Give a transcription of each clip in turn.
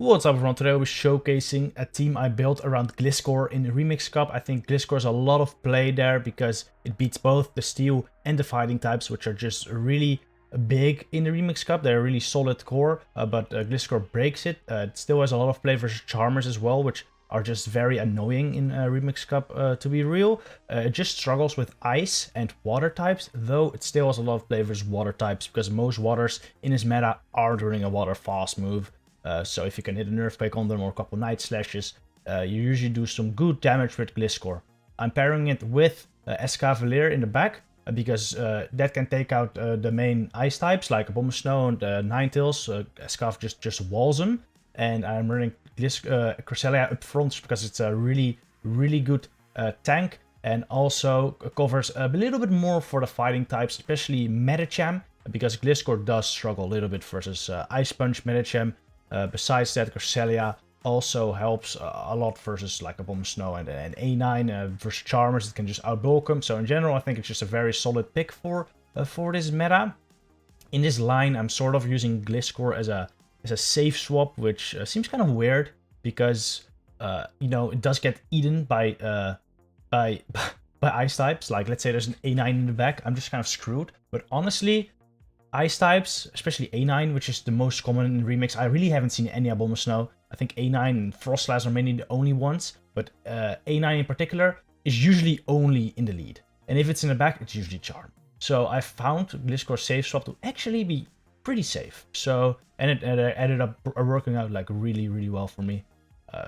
What's up everyone, today we're showcasing a team I built around Gliscor in the Remix Cup. I think Gliscor has a lot of play there because it beats both the Steel and the Fighting types, which are just really big in the Remix Cup. They're a really solid core, but Gliscor breaks it. It still has a lot of play versus Charmers as well, which are just very annoying in Remix Cup, to be real. It just struggles with Ice and Water types, though it still has a lot of play versus Water types because most Waters in his meta are doing a Water Fast move. So if you can hit an Earthquake on them or a couple Night Slashes, you usually do some good damage with Gliscor. I'm pairing it with Escavalier in the back, because that can take out the main Ice types, like Bomb Snow and Ninetales. Escav just walls them. And I'm running Cresselia up front because it's a really good tank, and also covers a little bit more for the fighting types, especially Medicham, because Gliscor does struggle a little bit versus Ice Punch Medicham. Besides that, Cresselia also helps a lot versus like a Bomb Snow and A9 versus Charmers. It can just outbulk them. So in general, I think it's just a very solid pick for this meta. In this line, I'm sort of using Gliscor as a safe swap, which seems kind of weird because you know, it does get eaten by Ice types. Like, let's say there's an A9 in the back, I'm just kind of screwed. But honestly, Ice types, especially A9, which is the most common in Remix. I really haven't seen any Bomb Snow. I think A9 and Frostlass are mainly the only ones, but A9 in particular is usually only in the lead. And if it's in the back, it's usually Charm. So I found Gliscor's safe swap to actually be pretty safe. So, and it ended up working out like really well for me.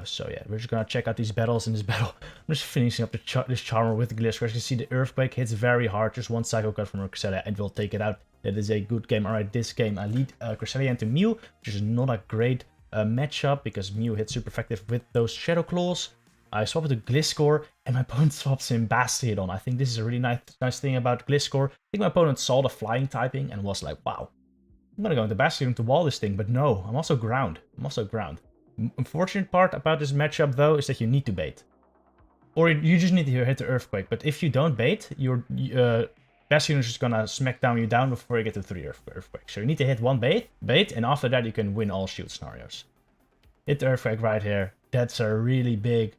So yeah, we're just gonna check out these battles. In this battle, I'm just finishing up this Charmer with Gliscor. As you can see, the Earthquake hits very hard. Just one Psycho Cut from Cresselia and we'll take it out. That is a good game. Alright, this game I lead Cresselia into Mew, which is not a great matchup because Mew hits super effective with those Shadow Claws. I swap it to Gliscor and my opponent swaps in Bastiodon. I think this is a really nice thing about Gliscor. I think my opponent saw the flying typing and was like, wow, I'm gonna go into Bastiodon to wall this thing, but no, I'm also ground. Unfortunate part about this matchup though is that you need to bait. Or you just need to hit the Earthquake, but if you don't bait, your Bastiodon is just gonna smack you down before you get to 3 Earthquakes. So you need to hit one bait, and after that you can win all shield scenarios. Hit the Earthquake right here. That's a really big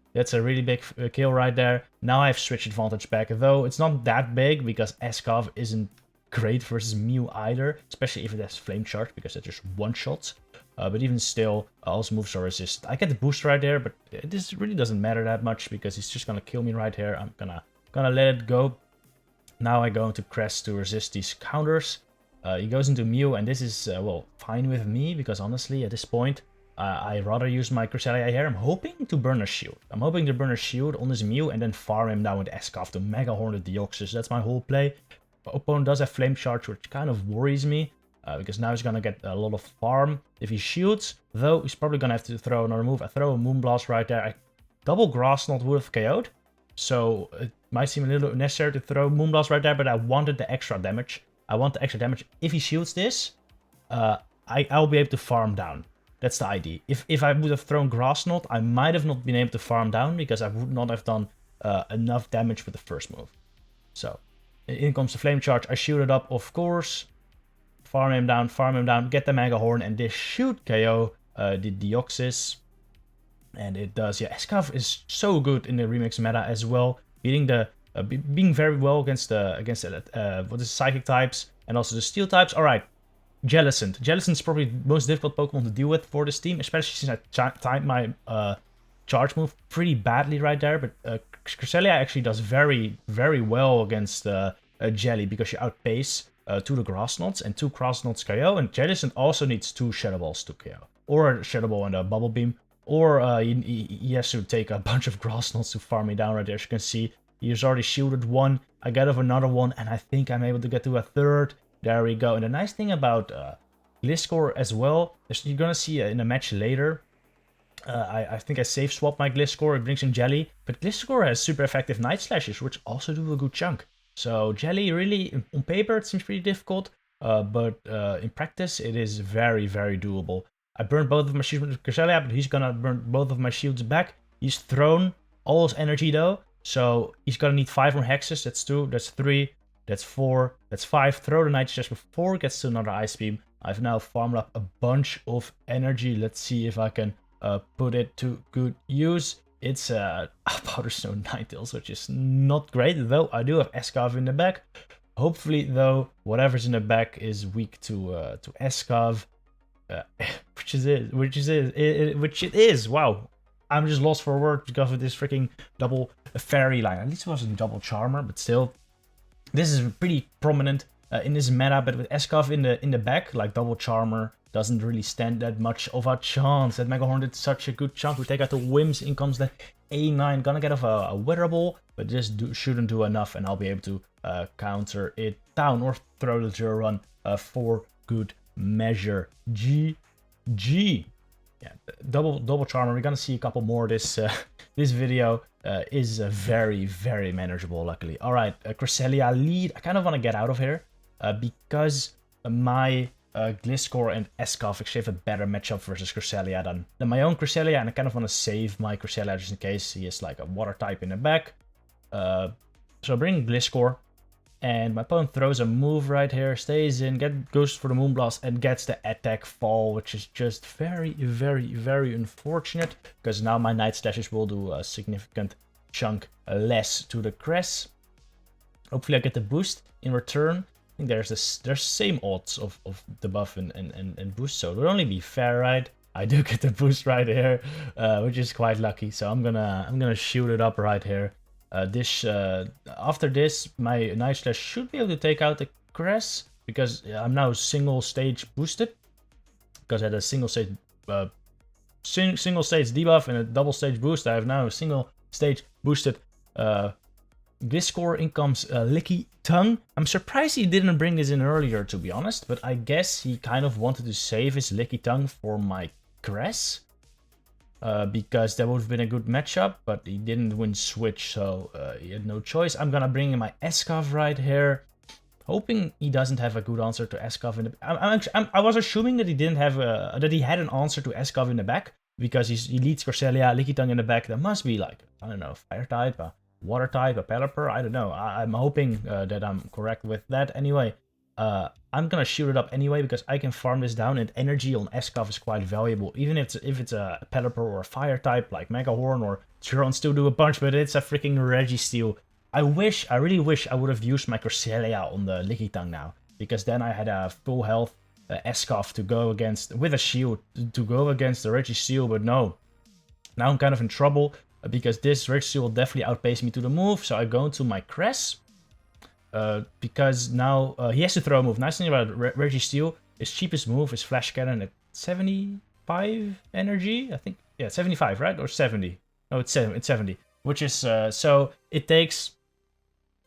kill right there. Now I have switch advantage back, though it's not that big because Escav isn't great versus Mew either, especially if it has Flame Charge because it just one-shots. But even still, all moves are resisted. I get the boost right there, but this really doesn't matter that much because he's just gonna kill me right here. I'm gonna let it go. Now I go into Crest to resist these counters. He goes into Mew, and this is, well, fine with me, because honestly, at this point, I rather use my Cresselia here. I'm hoping to burn a shield. I'm hoping to burn a shield on this Mew and then farm him down with Escav to Mega Horn the Deoxys. That's my whole play. My opponent does have Flame Charge, which kind of worries me, because now he's gonna get a lot of farm if he shields, though he's probably gonna have to throw another move. I throw a Moonblast right there. I double Grass Knot would have KO'd, so it might seem a little necessary to throw Moonblast right there, but I wanted the extra damage. I want the extra damage. If he shields this, I'll be able to farm down. That's the idea. If I would have thrown Grass Knot, I might have not been able to farm down because I would not have done enough damage with the first move. So, in comes the Flame Charge. I shoot it up, of course. Farm him down, get the Mega Horn, and this should KO the Deoxys. And it does, yeah. Escav is so good in the Remix meta as well, being very well against what is Psychic types and also the Steel types. All right, Jellicent. Jellicent's probably the most difficult Pokemon to deal with for this team, especially since I timed my charge move pretty badly right there. But Cresselia actually does very well against Jelly because you outpace 2 the Grass Knots and 2 Grass Knots KO, and Jellicent also needs 2 Shadow Balls to KO, or a Shadow Ball and a Bubble Beam. Or he has to take a bunch of Grass Knots to farm me down right there. As you can see, he's already shielded one. I get off another one, and I think I'm able to get to a third. There we go. And the nice thing about Gliscor as well is you're gonna see in a match later. I think I safe swap my Gliscor. It brings in Jelly, but Gliscor has super effective Night Slashes, which also do a good chunk. So Jelly really, on paper, it seems pretty difficult, but in practice, it is very doable. I burned both of my shields with Cresselia, but he's gonna burn both of my shields back. He's thrown all his energy though, so he's gonna need 5 more hexes. That's 2, that's 3, that's 4, that's 5. Throw the Night Slash before it gets to another Ice Beam. I've now farmed up a bunch of energy. Let's see if I can put it to good use. It's a Powder Snow Ninetales, which is not great, though I do have Escav in the back. Hopefully, though, whatever's in the back is weak to Escav, which it is. Wow, I'm just lost for words because of this freaking double fairy line. At least it wasn't double charmer, but still, this is pretty prominent in this meta. But with Escav in the back, like double charmer doesn't really stand that much of a chance. That Mega Horn did such a good chunk. We take out the Wims, in comes the A9. Gonna get off a Weather Ball, but just shouldn't do enough, and I'll be able to counter it down or throw the Zero Run for good measure. GG. Yeah, double charmer. We're gonna see a couple more. This video is very, very manageable, luckily. All right, Cresselia Lead. I kind of want to get out of here because my Gliscor and Escav actually have a better matchup versus Cresselia than my own Cresselia, and I kind of want to save my Cresselia just in case he is like a water type in the back. So I bring Gliscor, and my opponent throws a move right here, stays in, goes for the Moonblast, and gets the attack fall, which is just very, very, very unfortunate, because now my Night Slashes will do a significant chunk less to the Cress. Hopefully I get the boost in return. I think there's same odds of debuff and boost, so it would only be fair, right? I do get the boost right here, which is quite lucky. So I'm gonna shoot it up right here. After this, my Night Slash should be able to take out the Cress because I'm now single stage boosted. Because I had a single stage debuff and a double stage boost, I have now a single stage boosted Gliscor. In comes Licky Tongue. I'm surprised he didn't bring this in earlier, to be honest, but I guess he kind of wanted to save his Licky Tongue for my Cress. Because that would have been a good matchup, but he didn't win Switch, so he had no choice. I'm gonna bring in my Escav right here, hoping he doesn't have a good answer to Escav in the. I was assuming that he didn't have that he had an answer to Escav in the back because he leads Cresselia, Licky Tongue in the back. There must be like, I don't know, Fire type, a Water type, a Pelipper. I don't know. I'm hoping that I'm correct with that. Anyway, I'm gonna shoot it up anyway because I can farm this down, and energy on Escav is quite valuable. Even if it's a Pelipper or a Fire type like Mega Horn or Chiron still do a bunch, but it's a freaking Registeel. I really wish I would have used my Cresselia on the Licky Tongue now, because then I had a full health Escav to go against with a shield to go against the Registeel, but no. Now I'm kind of in trouble because this Registeel will definitely outpace me to the move, so I go into my Cress. Because now he has to throw a move. Nice thing about Registeel, his cheapest move is Flash Cannon at 75 energy, I think. Yeah, 75, right? Or 70? No, it's 70. Which is, so it takes,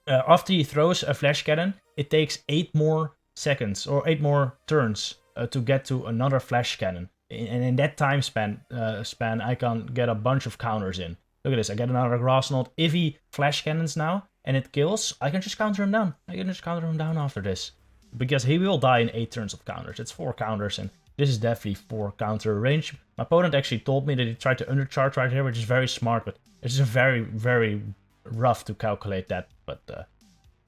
after he throws a Flash Cannon, it takes 8 more seconds, or 8 more turns to get to another Flash Cannon. And in that time span, I can get a bunch of counters in. Look at this, I get another Grass Knot. If he Flash Cannons now, and it kills, I can just counter him down. I can just counter him down after this. Because he will die in 8 turns of counters. It's 4 counters, and this is definitely 4 counter range. My opponent actually told me that he tried to undercharge right here, which is very smart, but it's just very, very rough to calculate that. But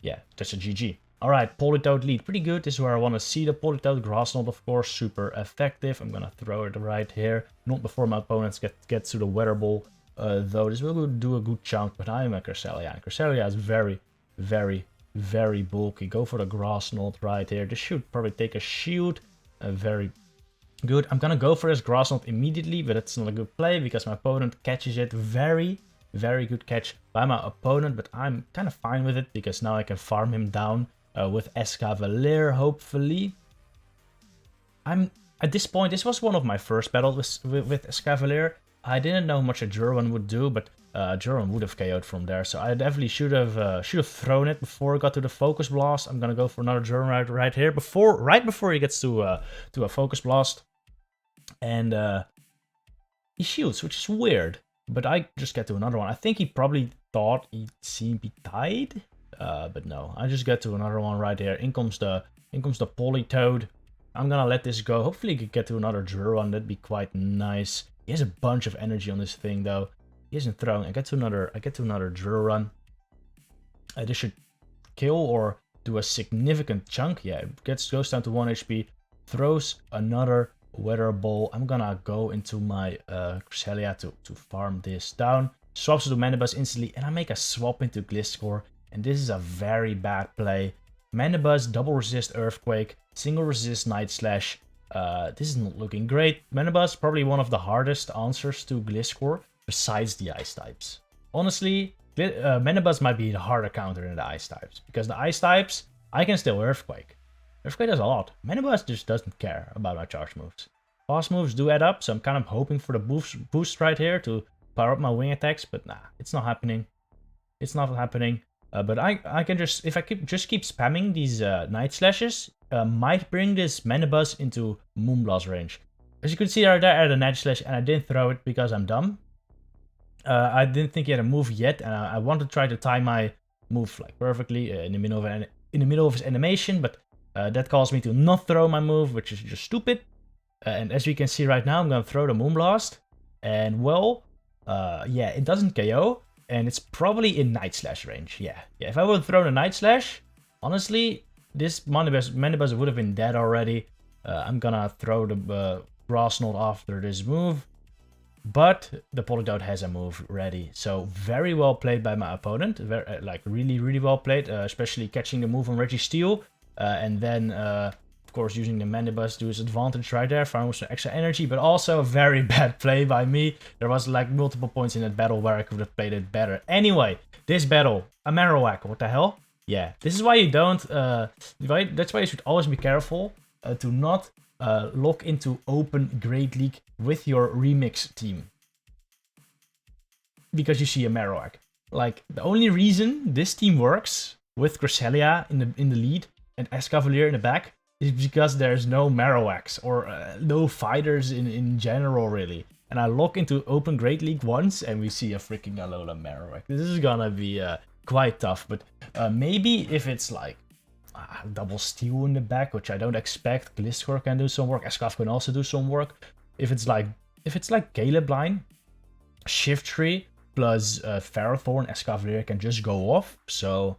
yeah, that's a GG. Alright, Politoed Lead, pretty good. This is where I want to see the Politoed. Grass Knot, of course, super effective. I'm gonna throw it right here. Not before my opponents get to the Weather Ball. Though this will do a good chunk, but I'm a Cresselia, and Cresselia is very, very, very bulky. Go for the Grass Knot right here. This should probably take a shield. Very good. I'm gonna go for this Grass Knot immediately, but it's not a good play because my opponent catches it. Very, very good catch by my opponent, but I'm kind of fine with it because now I can farm him down with Escavalier, hopefully. At this point, this was one of my first battles with Escavalier. I didn't know how much a Jerwin would do, but Jerwin would have KO'd from there, so I definitely should have thrown it before it got to the Focus Blast. I'm gonna go for another Jerwin right here, right before he gets to a Focus Blast, and he shields, which is weird. But I just get to another one. I think he probably thought he'd see me died, but no. I just get to another one right here. In comes the Politoed. I'm gonna let this go. Hopefully, he could get to another Jerwin. That'd be quite nice. He has a bunch of energy on this thing, though. He isn't throwing. I get to another drill run. This should kill or do a significant chunk. Yeah, it goes down to 1 HP. Throws another Weather Ball. I'm gonna go into my Cresselia to farm this down. Swaps to Mandibuzz instantly, and I make a swap into Gliscor. And this is a very bad play. Mandibuzz, double resist Earthquake, single resist Night Slash. This is not looking great. Mandibuzz, probably one of the hardest answers to Gliscor, besides the Ice types. Honestly, Mandibuzz might be the harder counter than the Ice types, because the Ice types, I can still Earthquake. Earthquake does a lot. Mandibuzz just doesn't care about my charge moves. Fast moves do add up, so I'm kind of hoping for the boost right here to power up my wing attacks, but nah, it's not happening. It's not happening. But I can just, if I just keep spamming these Night Slashes, might bring this Mandibuzz into Moonblast range. As you can see right there, I had a Night Slash and I didn't throw it because I'm dumb. I didn't think he had a move yet, and I want to try to time my move like perfectly in the middle of his animation, but that caused me to not throw my move, which is just stupid. And as you can see right now, I'm gonna throw the Moonblast, and well, yeah, it doesn't KO. And it's probably in Night Slash range. Yeah. If I would have thrown a Night Slash, honestly, this Mandibuzz would have been dead already. I'm gonna throw the Grass Knot after this move. But the Politoed has a move ready. So very well played by my opponent. Like really, really well played. Especially catching the move on Registeel. And then, of course, using the Mandibuzz to his advantage right there. Farming with some extra energy. But also a very bad play by me. There was like multiple points in that battle where I could have played it better. Anyway, this battle. A Marowak. What the hell? Yeah, this is why you don't... that's why you should always be careful to not lock into open Great League with your Remix team. Because you see a Marowak. Like, the only reason this team works with Cresselia in the lead and Escavalier in the back is because there's no Marowaks or no fighters in general, really. And I lock into Open Great League once and we see a freaking Alolan Marowak. This is gonna be quite tough, but maybe if it's like double steel in the back, which I don't expect, Gliscor can do some work, Escav can also do some work. If it's like Caleb line, Shift Tree plus Ferrothorn, Escavalier can just go off, so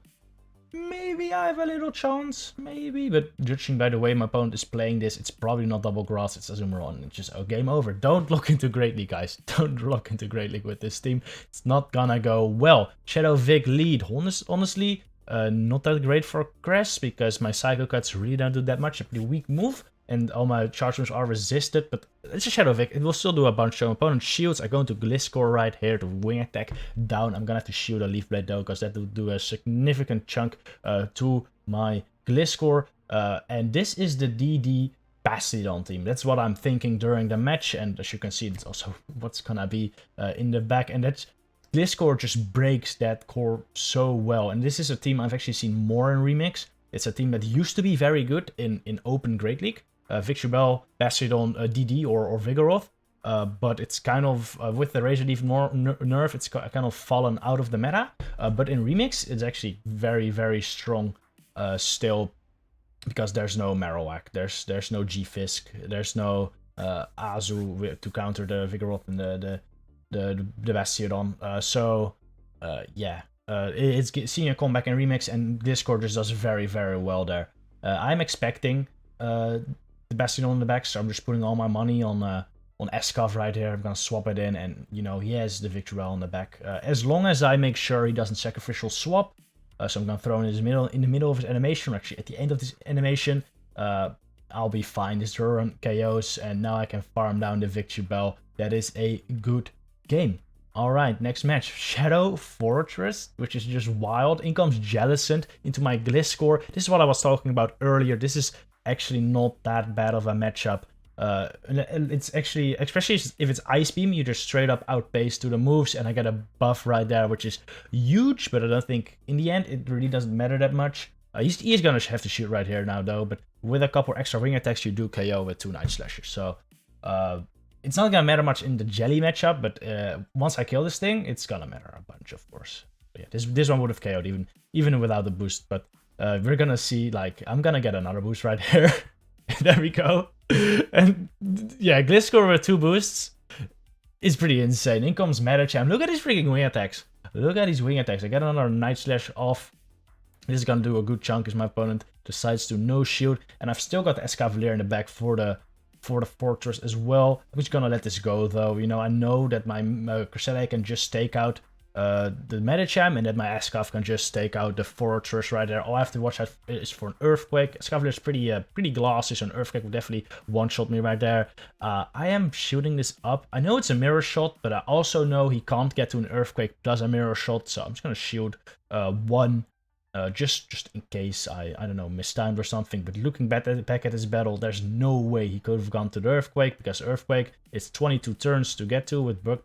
maybe I have a little chance, maybe, but judging by the way my opponent is playing this, it's probably not double grass, it's Azumarill. It's just, oh, game over. Don't look into Great League, guys. Don't look into Great League with this team. It's not gonna go well. Shadow Vic Lead, honestly, not that great for Cress, because my Psycho Cuts really don't do that much. A pretty weak move, and all my charge moves are resisted, but it's a Shadow Vic. It will still do a bunch. So opponent shields. I go into Gliscor right here to wing attack down. I'm gonna have to shield a Leaf Blade though, because that will do a significant chunk to my Gliscor. And this is the DD Bastiodon team. That's what I'm thinking during the match, and as you can see, it's also what's gonna be in the back, and that's Gliscor just breaks that core so well. And this is a team I've actually seen more in Remix. It's a team that used to be very good in Open Great League. Victreebel, Bastiodon, DD, or Vigoroth. But it's kind of, with the Razor Leaf nerf, it's kind of fallen out of the meta. But in Remix, it's actually very, very strong still. Because there's no Marowak, there's no G-Fisk, there's no Azu to counter the Vigoroth and the Bastiodon. Yeah, it's seeing a comeback in Remix, and Gliscor just does very, very well there. I'm expecting the Bastiodon in the back, so I'm just putting all my money on Escav right here. I'm gonna swap it in, and you know he has the Victreebel in the back. As long as I make sure he doesn't sacrificial swap, so I'm gonna throw in the middle of his animation, or actually at the end of this animation. I'll be fine. This Ruran KOs, and now I can farm down the Victreebel. That is a good game. Alright, next match. Shadow Forretress, which is just wild. In comes Jellicent into my Gliscor. This is what I was talking about earlier. This is actually not that bad of a matchup. It's actually, especially if it's Ice Beam, you just straight up outpace to the moves, and I get a buff right there, which is huge, but I don't think, in the end, it really doesn't matter that much. He's gonna have to shoot right here now, though, but with a couple extra wing attacks, you do KO with 2 Night Slashers, so it's not gonna matter much in the Jelly matchup, but once I kill this thing, it's gonna matter a bunch, of course. But yeah, this one would have KO'd even without the boost, but we're gonna see, like, I'm gonna get another boost right here. There we go. And yeah, Gliscor with 2 boosts is pretty insane. In comes Medicham. Look at his freaking wing attacks. Look at his wing attacks. I get another Night Slash off. This is gonna do a good chunk as my opponent decides to no shield. And I've still got the Escavalier in the back for the for the Forretress as well. I'm just gonna let this go though. You know, I know that my Cresselia can just take out the Medicham, and that my Escaf can just take out the Forretress right there. All I have to watch out is for an Earthquake. Escavalier is pretty glassy, so an Earthquake will definitely one-shot me right there. I am shooting this up. I know it's a mirror shot, but I also know he can't get to an Earthquake plus a mirror shot, so I'm just gonna shield one. Just in case I don't know, mistimed or something. But looking back at this battle, there's no way he could have gone to the Earthquake, because Earthquake is 22 turns to get to with Bug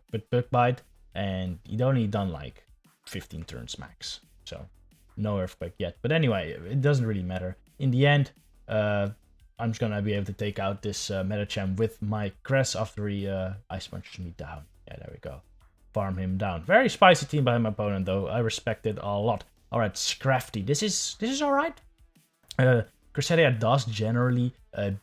Bite, and he'd only done like 15 turns max. So no Earthquake yet. But anyway, it doesn't really matter. In the end, I'm just gonna be able to take out this Medicham with my Cress after he Ice Punches me down. Yeah, there we go. Farm him down. Very spicy team by my opponent though. I respect it a lot. Alright, Scrafty. This is alright. Cresselia does generally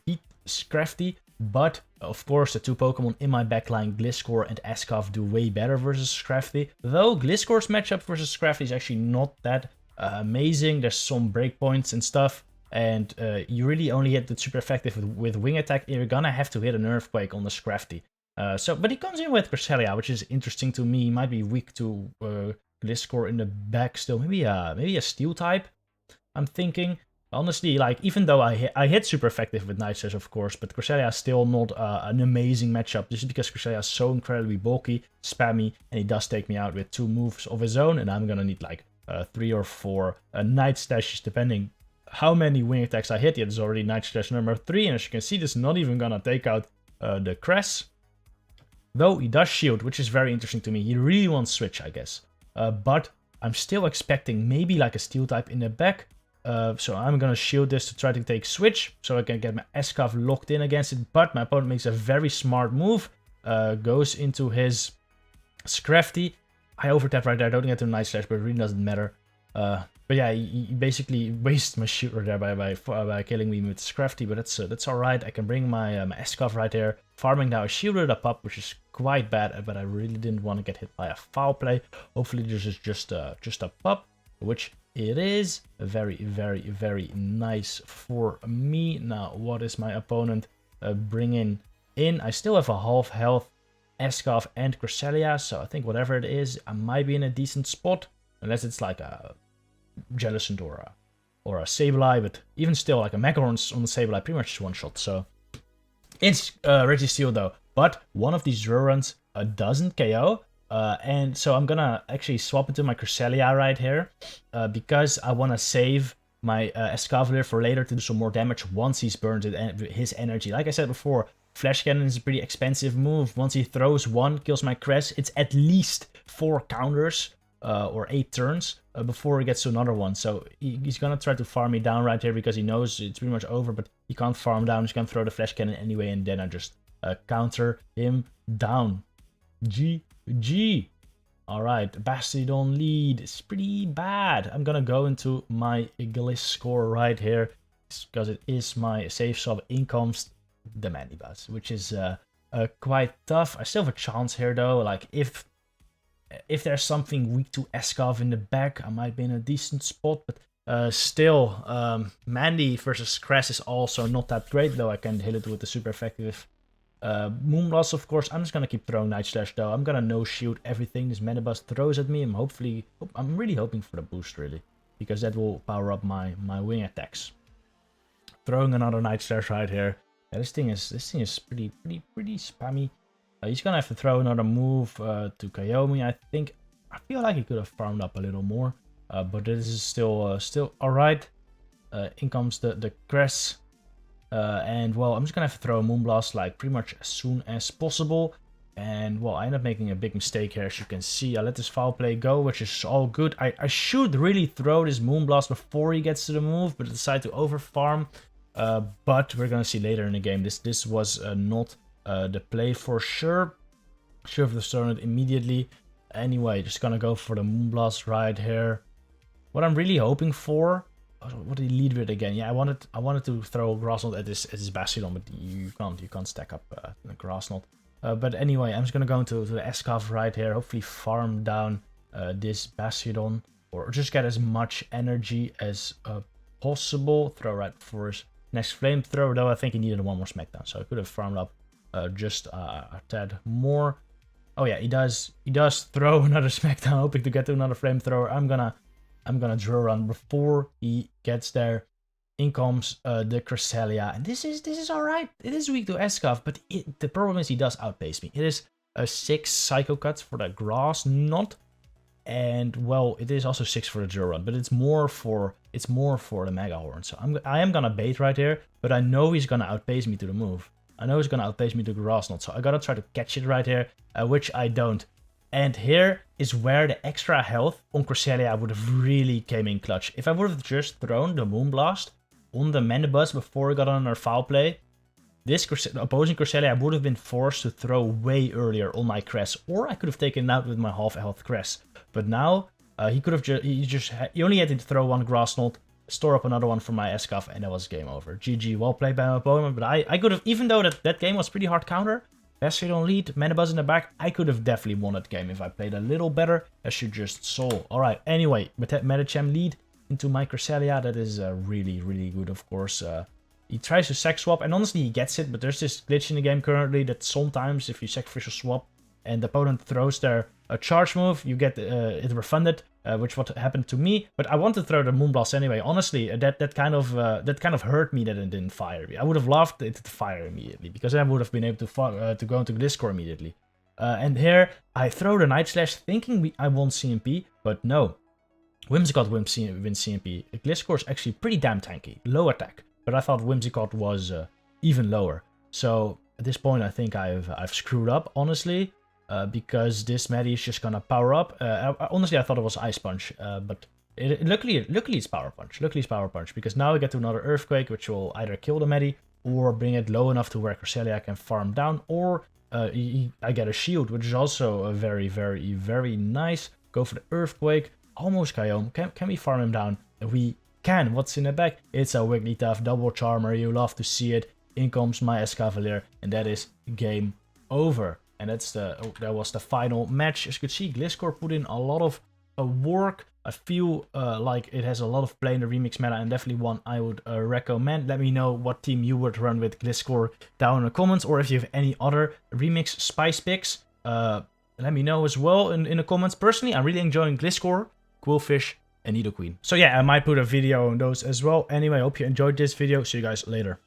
beat Scrafty, but of course the two Pokemon in my backline, Gliscor and Escaf, do way better versus Scrafty. Though Gliscor's matchup versus Scrafty is actually not that amazing. There's some breakpoints and stuff, and you really only hit the super effective with Wing Attack. You're gonna have to hit an Earthquake on the Scrafty. But he comes in with Cresselia, which is interesting to me. He might be weak to Gliscor in the back still. Maybe a Steel type, I'm thinking. Honestly, like, even though I hit super effective with Night Slash, of course, but Cresselia is still not an amazing matchup. This is because Cresselia is so incredibly bulky, spammy, and he does take me out with 2 moves of his own, and I'm gonna need like 3 or 4 Night Slashes, depending how many wing attacks I hit. Yeah, there's already Night Slash number 3, and as you can see, this is not even gonna take out the Cress. Though he does shield, which is very interesting to me. He really wants Switch, I guess. But I'm still expecting maybe like a Steel type in the back. So I'm gonna shield this to try to take Switch, so I can get my Escaf locked in against it. But my opponent makes a very smart move. Goes into his Scrafty. I overtap right there. I don't get to Night Slash, but it really doesn't matter. But yeah, he basically wastes my shooter there by killing me with Scrafty, but that's alright. I can bring my, my Escaf right here. Farming now, I shielded up, which is quite bad, but I really didn't want to get hit by a foul play. Hopefully this is just a pup, which it is. Very, very, very nice for me. Now, what is my opponent bringing in? I still have a half health Escaf and Cresselia, so I think whatever it is, I might be in a decent spot. Unless it's like a Jellicent or a Sableye, but even still, like a Macaron on the Sableye pretty much just one shot. So it's Registeel though, but one of these Runs doesn't KO, and so I'm gonna actually swap into my Cresselia right here, because I want to save my Escavalier for later to do some more damage once he's burned his energy. Like I said before, Flash Cannon is a pretty expensive move. Once he throws one, kills my Cress, it's at least 4 counters. Or 8 turns before he gets to another one. So he's gonna try to farm me down right here because he knows it's pretty much over, but he can't farm down. He's gonna throw the Flash Cannon anyway, and then I just counter him down. GG. Alright, Bastiodon Lead is pretty bad. I'm gonna go into my Gliscor right here because it is my safe sub. In comes the Mandibuzz, which is quite tough. I still have a chance here though. Like, if there's something weak to Escaf in the back, I might be in a decent spot, but still, Mandy versus Cress is also not that great, though I can hit it with the super effective Moonblast, of course. I'm just gonna keep throwing Night Slash, though. I'm gonna no-shield everything this Mandibuzz throws at me. I'm really hoping for the boost, really, because that will power up my wing attacks. Throwing another Night Slash right here. Yeah, this thing is pretty spammy. He's gonna have to throw another move to KO me. I feel like he could have farmed up a little more, but this is still alright. In comes the Cress, and well, I'm just gonna have to throw a Moonblast like pretty much as soon as possible. And well, I end up making a big mistake here, as you can see. I let this foul play go, which is all good. I should really throw this Moonblast before he gets to the move, but I decided to over farm. But we're gonna see later in the game. This was not the play for sure. Should have thrown it immediately. Anyway, just gonna go for the Moonblast right here. What I'm really hoping for, what did he lead with again? Yeah, I wanted to throw Grass Knot at this Bastiodon, but you can't stack up the Grass Knot. But anyway, I'm just gonna go into the Escaf right here. Hopefully farm down this Bastiodon, or just get as much energy as possible. Throw right for his next flamethrower, though I think he needed one more smackdown, so I could have farmed up just a tad more. Oh yeah, he does throw another smackdown, hoping to get to another flamethrower. I'm gonna drill run before he gets there. In comes the Cresselia, and this is alright. It is weak to Escaf, but the problem is he does outpace me. It is a 6 Psycho Cut for the Grass Knot, and well, it is also 6 for the drill run, but it's more for the Mega Horn. So I am gonna bait right here, but I know he's gonna outpace me to the move. I know he's gonna outpace me to the Grass Knot, so I gotta try to catch it right here, which I don't. And here is where the extra health on Cresselia would have really came in clutch. If I would have just thrown the Moonblast on the Mandibuzz before I got on our foul play, this opposing Cresselia would have been forced to throw way earlier on my Cress, or I could have taken it out with my half health Cress. But now he could have he only had to throw one Grass Knot, store up another one for my Escaf, and that was game over. GG, well played by my opponent, but I could have, even though that game was pretty hard counter, Bastiodon Lead, Mandibuzz in the back, I could have definitely won that game if I played a little better, as you just saw. Alright, anyway, with that Medicham Lead into my Cresselia, that is really, really good, of course. He tries to sack swap, and honestly he gets it, but there's this glitch in the game currently that sometimes if you sacrificial swap and the opponent throws their charge move, you get it refunded, which what happened to me. But I want to throw the Moonblast anyway. Honestly, that kind of hurt me that it didn't fire me. I would have loved it to fire immediately, because then I would have been able to go into Gliscor immediately. And here I throw the Night Slash, thinking I won CMP, but no. Whimsicott wins CMP. Gliscor is actually pretty damn tanky, low attack, but I thought Whimsicott was even lower. So at this point, I think I've screwed up, honestly. Because this Maddie is just gonna power up. Honestly, I thought it was Ice Punch, but luckily it's Power Punch. Luckily it's Power Punch, because now we get to another Earthquake, which will either kill the Maddie or bring it low enough to where Cresselia can farm down, or I get a shield, which is also a very, very, very nice. Go for the Earthquake, almost Kyome. Can we farm him down? We can. What's in the back? It's a Wigglytuff, double Charmer. You love to see it. In comes my Escavalier, and that is game over. And that was the final match. As you could see, Gliscor put in a lot of work. I feel like it has a lot of play in the remix meta, and definitely one I would recommend. Let me know what team you would run with Gliscor down in the comments, or if you have any other remix spice picks. Let me know as well in the comments. Personally, I'm really enjoying Gliscor, Quillfish, and Nidoqueen. So yeah, I might put a video on those as well. Anyway, I hope you enjoyed this video. See you guys later.